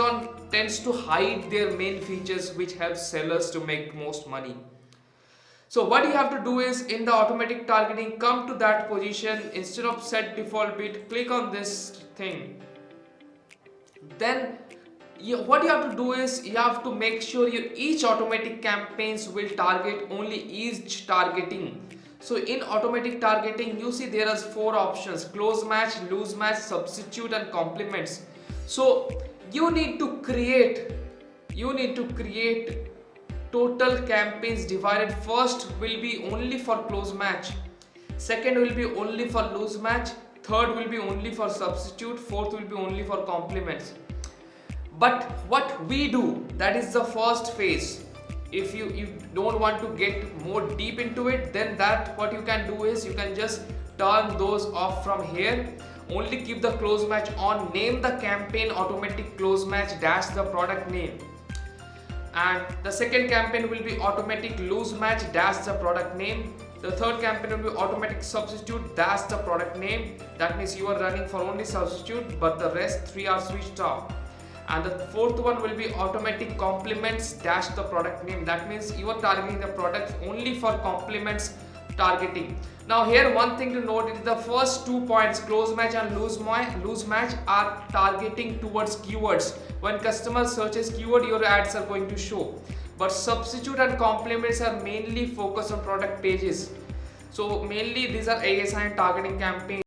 Amazon tends to hide their main features which helps sellers to make most money. So what you have to do is, in the automatic targeting, come to that position, instead of set default bid, click on this thing. Then what you have to do is, you have to make sure your each automatic campaigns will target only each targeting. So in automatic targeting, you see there are 4 options: close match, loose match, substitute and complements. So you need to create total campaigns divided. First will be only for close match, second will be only for loose match, third will be only for substitute, fourth will be only for complements. But what we do, that is the first phase. If you don't want to get more deep into it, then that what you can do is, you can just turn those off from here. Only keep the close match on, name the campaign automatic close match dash the product name, and the second campaign will be automatic loose match dash the product name. The third campaign will be automatic substitute dash the product name. That means you are running for only substitute, but the rest 3 are switched off. And the fourth one will be automatic complements dash the product name. That means you are targeting the product only for complements targeting. Now here one thing to note is, the first 2 points, close match and loose match, are targeting towards keywords. When customer searches keyword, your ads are going to show. But substitute and complements are mainly focused on product pages. So mainly these are ASI and targeting campaigns.